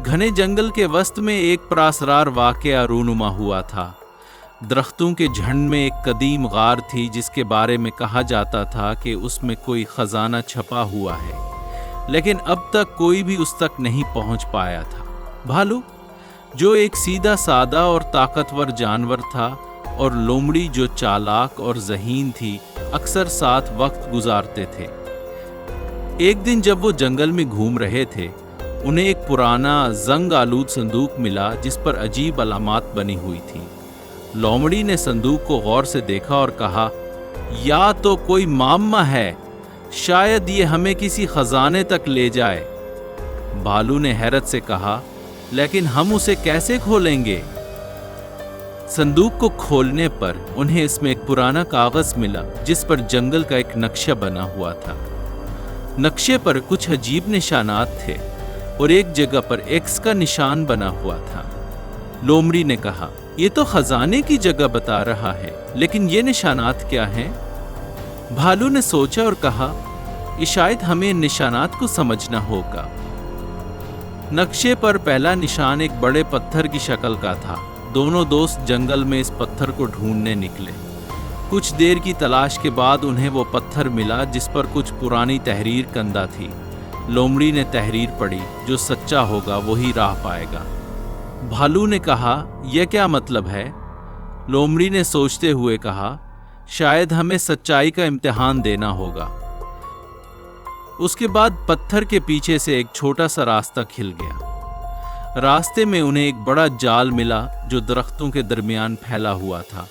घने जंगल के वस्त में एक परासरार वाक़या रूनुमा हुआ था। दरख्तों के झुंड में एक कदीम गार थी जिसके बारे में कहा जाता था कि उसमें कोई खजाना छपा हुआ है, लेकिन अब तक कोई भी उस तक नहीं पहुंच पाया था। भालू, जो एक सीधा सादा और ताकतवर जानवर था, और लोमड़ी जो चालाक और ज़हीन थी, अक्सर साथ वक्त गुजारते थे। एक दिन जब वो जंगल में घूम रहे थे, उन्हें एक पुराना जंग आलूद संदूक मिला जिस पर अजीब अलामात बनी हुई थी। लोमड़ी ने संदूक को गौर से देखा और कहा, या तो कोई मामा है, शायद ये हमें किसी खजाने तक ले जाए। भालू ने हैरत से कहा, लेकिन हम उसे कैसे खोलेंगे? संदूक को खोलने पर उन्हें इसमें एक पुराना कागज मिला जिस पर जंगल का एक नक्शा बना हुआ था। नक्शे पर कुछ अजीब निशानात थे और एक जगह पर एक्स का निशान बना हुआ था। लोमड़ी ने कहा, ये तो खजाने की जगह बता रहा है, लेकिन ये निशानात क्या हैं? भालू ने सोचा और कहा, ये शायद हमें इन निशानात को समझना होगा। नक्शे पर पहला निशान एक बड़े पत्थर की शक्ल का था। दोनों दोस्त जंगल में इस पत्थर को ढूंढने निकले। कुछ देर की तलाश के बाद उन्हें वो पत्थर मिला जिस पर कुछ पुरानी तहरीर कंदा थी। लोमड़ी ने तहरीर पढ़ी, जो सच्चा होगा वही राह पाएगा। भालू ने कहा, यह क्या मतलब है? लोमड़ी ने सोचते हुए कहा, शायद हमें सच्चाई का इम्तिहान देना होगा। उसके बाद पत्थर के पीछे से एक छोटा सा रास्ता खिल गया। रास्ते में उन्हें एक बड़ा जाल मिला जो दरख्तों के दरमियान फैला हुआ था।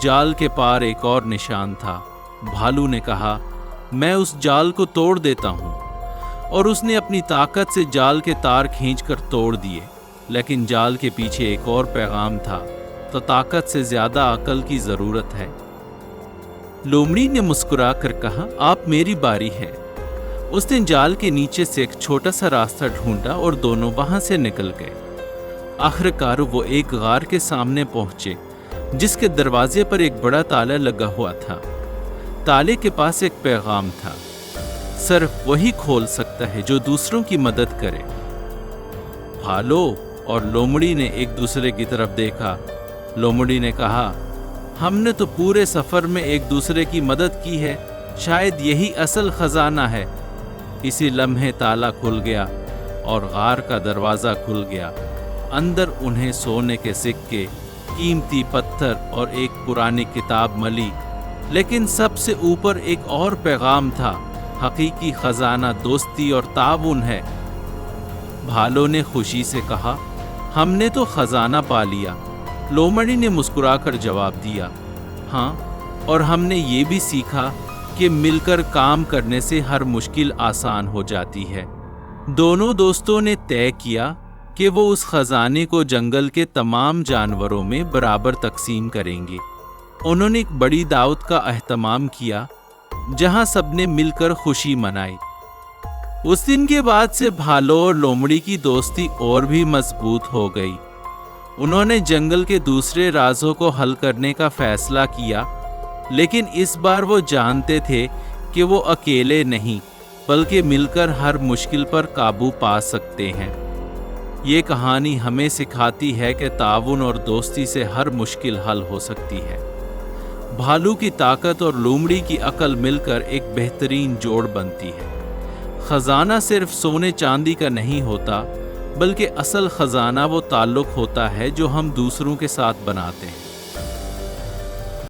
जाल के पार एक और निशान था। भालू ने कहा, मैं उस जाल को तोड़ देता हूँ। और उसने अपनी ताकत से जाल के तार खींचकर तोड़ दिए, लेकिन जाल के पीछे एक और पैगाम था, तो ताकत से ज्यादा अकल की जरूरत है। लोमड़ी ने मुस्कुरा कर कहा, आप मेरी बारी है। उसने जाल के नीचे से एक छोटा सा रास्ता ढूंढा और दोनों वहां से निकल गए। आखिरकार वो एक गार के सामने पहुंचे जिसके दरवाजे पर एक बड़ा ताला लगा हुआ था। ताले के पास एक पैगाम था, सिर्फ वही खोल सकता है जो दूसरों की मदद करे। भालू और लोमड़ी ने एक दूसरे की तरफ देखा। लोमड़ी ने कहा, हमने तो पूरे सफर में एक दूसरे की मदद की है, शायद यही असल खजाना है। इसी लम्हे ताला खुल गया और गार का दरवाजा खुल गया। अंदर उन्हें सोने के सिक्के, कीमती पत्थर और एक पुरानी किताब मिली, लेकिन सबसे ऊपर एक और पैगाम था, हकीकी खजाना दोस्ती और ताउन है। भालू ने खुशी से कहा, हमने तो खजाना पा लिया। लोमड़ी ने मुस्कुराकर जवाब दिया, हाँ, और हमने ये भी सीखा कि मिलकर काम करने से हर मुश्किल आसान हो जाती है। दोनों दोस्तों ने तय किया कि वो उस खजाने को जंगल के तमाम जानवरों में बराबर तकसीम करेंगे। उन्होंने एक बड़ी दावत का एहतमाम किया जहां सबने मिलकर खुशी मनाई। उस दिन के बाद से भालू और लोमड़ी की दोस्ती और भी मजबूत हो गई। उन्होंने जंगल के दूसरे राजों को हल करने का फैसला किया, लेकिन इस बार वो जानते थे कि वो अकेले नहीं, बल्कि मिलकर हर मुश्किल पर काबू पा सकते हैं। ये कहानी हमें सिखाती है कि ताउन और दोस्ती से हर मुश्किल हल हो सकती है। भालू की ताकत और लोमड़ी की अकल मिलकर एक बेहतरीन जोड़ बनती है। खजाना सिर्फ सोने चांदी का नहीं होता, बल्कि असल खजाना वो ताल्लुक होता है जो हम दूसरों के साथ बनाते हैं।